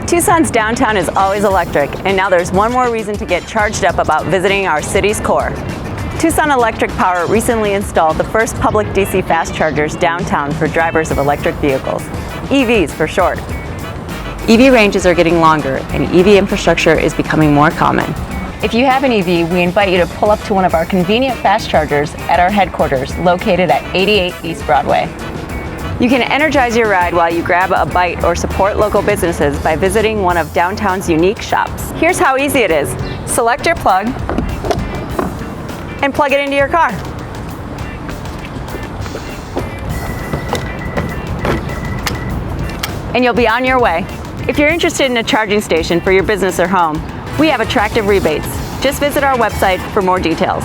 Tucson's downtown is always electric, and now there's one more reason to get charged up about visiting our city's core. Tucson Electric Power recently installed the first public DC fast chargers downtown for drivers of electric vehicles, EVs for short. EV ranges are getting longer, and EV infrastructure is becoming more common. If you have an EV, we invite you to pull up to one of our convenient fast chargers at our headquarters located at 88 East Broadway. You can energize your ride while you grab a bite or support local businesses by visiting one of downtown's unique shops. Here's how easy it is. Select your plug and plug it into your car. And you'll be on your way. If you're interested in a charging station for your business or home, we have attractive rebates. Just visit our website for more details.